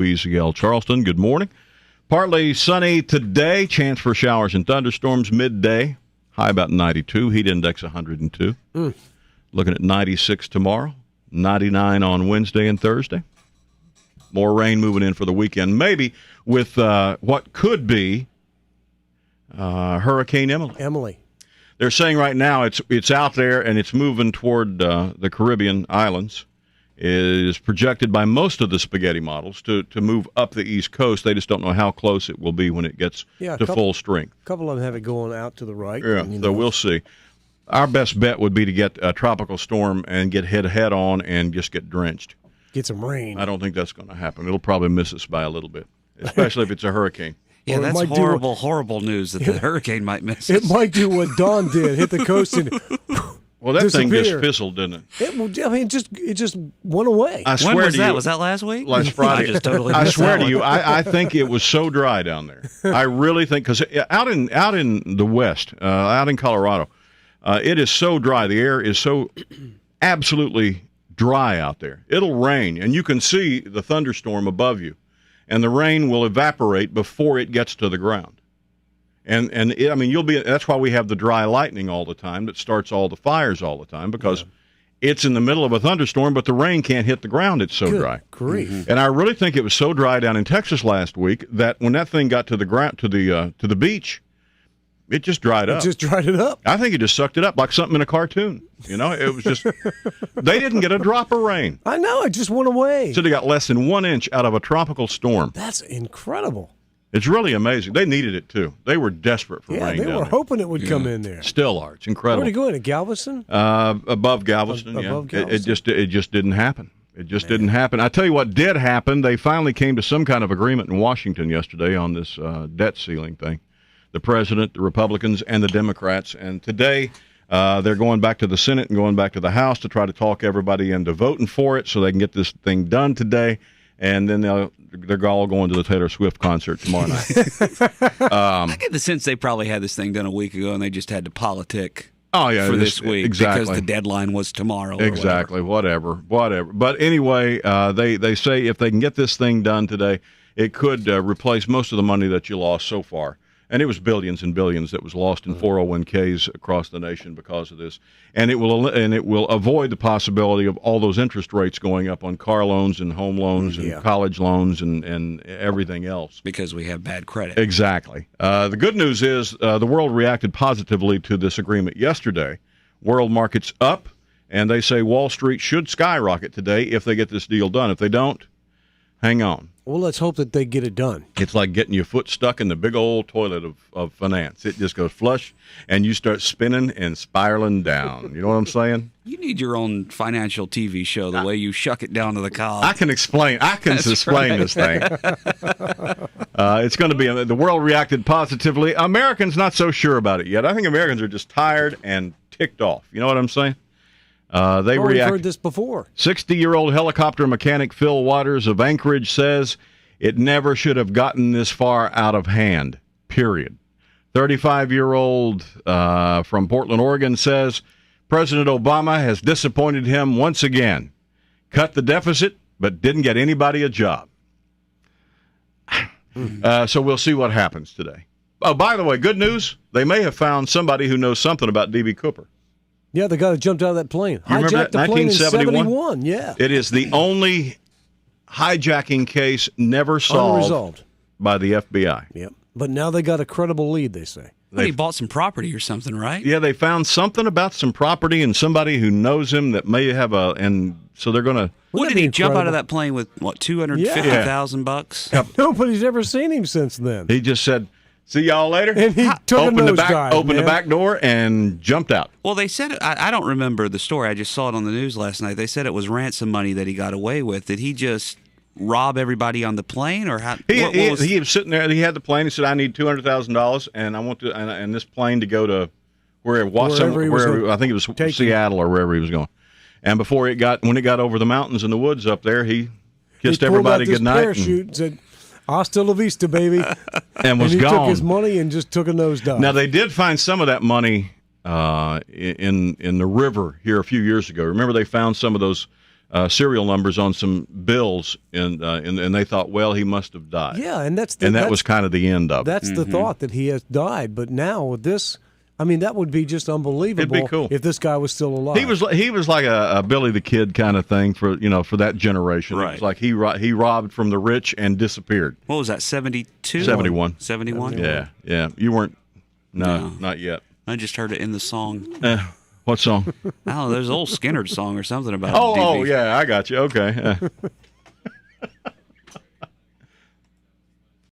WEZL Charleston, good morning. Partly sunny today, chance for showers and thunderstorms midday. High about 92, heat index 102. Looking at 96 tomorrow, 99 on Wednesday and Thursday. More rain moving in for the weekend, maybe with what could be Hurricane Emily. They're saying right now it's out there and it's moving toward the Caribbean islands. It is projected by most of the spaghetti models to move up the East Coast. They just don't know how close it will be when it gets to full strength. A couple of them have it going out to the right. Yeah, so we'll see. Our best bet would be to get a tropical storm and get hit head on and just get drenched. Get some rain. I don't think that's going to happen. It'll probably miss us by a little bit, especially if it's a hurricane. Yeah, that's horrible news that the hurricane might miss us. It might do what Don did, hit the coast and well, that thing just fizzled, didn't it? It just went away. I swear when was to that? you, Was that last week? Last Friday. I just totally I missed swear that to you, one. I think it was so dry down there. I really think because out in the West, out in Colorado, it is so dry. The air is so absolutely dry out there. It'll rain, and you can see the thunderstorm above you, and the rain will evaporate before it gets to the ground. And I mean, that's why we have the dry lightning all the time that starts all the fires all the time, because it's in the middle of a thunderstorm, but the rain can't hit the ground. It's so dry. Grief. And I really think it was so dry down in Texas last week that when that thing got to the ground, to the beach, it just dried up. It just dried it up. I think it just sucked it up like something in a cartoon. You know, it was just, they didn't get a drop of rain. I know, it just went away. So they got less than 1 inch out of a tropical storm. That's incredible. It's really amazing. They needed it, too. They were desperate for rain. They were hoping it would come in there. Still are. It's incredible. Where did it go in? At Galveston? Above Galveston, above Galveston. It just didn't happen. It just didn't happen. I tell you what did happen. They finally came to some kind of agreement in Washington yesterday on this debt ceiling thing. The president, the Republicans, and the Democrats. And today they're going back to the Senate and going back to the House to try to talk everybody into voting for it so they can get this thing done today. And then they're all going to the Taylor Swift concert tomorrow night. I get the sense they probably had this thing done a week ago and they just had to politic for this week because the deadline was tomorrow. Exactly, whatever. But anyway, they say if they can get this thing done today, it could replace most of the money that you lost so far. And it was billions and billions that was lost in 401ks across the nation because of this. And it will avoid the possibility of all those interest rates going up on car loans and home loans and college loans and everything else. Because we have bad credit. Exactly. The good news is the world reacted positively to this agreement yesterday. World markets up, and they say Wall Street should skyrocket today if they get this deal done. If they don't, hang on. Well, let's hope that they get it done. It's like getting your foot stuck in the big old toilet of finance. It just goes flush, and you start spinning and spiraling down. You know what I'm saying? You need your own financial TV show, the way you shuck it down to the cob. I can explain this thing. It's going to be, the world reacted positively. Americans not so sure about it yet. I think Americans are just tired and ticked off. You know what I'm saying? We've heard this before. 60-year-old helicopter mechanic Phil Waters of Anchorage says it never should have gotten this far out of hand, period. 35-year-old from Portland, Oregon says President Obama has disappointed him once again. Cut the deficit, but didn't get anybody a job. So we'll see what happens today. Oh, by the way, good news. They may have found somebody who knows something about D.B. Cooper. Yeah, the guy that jumped out of that plane. You remember Hijacked that? the plane in 1971? 71, yeah. It is the only hijacking case never solved by the FBI. Yep. But now they got a credible lead, they say. He bought some property or something, right? Yeah, they found something about some property and somebody who knows him that may have and so they're going to... What did he jump out of that plane with, $250,000? Yep. Nobody's ever seen him since then. He just said, see y'all later. And he took opened the back door and jumped out. Well, they said, I don't remember the story. I just saw it on the news last night. They said it was ransom money that he got away with. Did he just rob everybody on the plane, or how? He was sitting there. He had the plane. He said, "I need $200,000, and I want to and this plane to go to wherever I think it was Seattle or wherever he was going." And when it got over the mountains and the woods up there, he kissed everybody goodnight. Parachute and said, "Hasta la vista, baby," and was he gone. Took his money and just took a nosedive. Now they did find some of that money in the river here a few years ago. Remember, they found some of those serial numbers on some bills, and they thought, well, he must have died. Yeah, and that was kind of the end of it. That's the thought, that he has died. But now with this, I mean, that would be just unbelievable. It'd be cool if this guy was still alive. He was like a Billy the Kid kind of thing for that generation. Right. It was like he robbed from the rich and disappeared. What was that? 72? 71. 71? Yeah. You weren't. No, not yet. I just heard it in the song. What song? I don't know. There's an old Skinner song or something about. Oh, DB. yeah, I got you. Okay.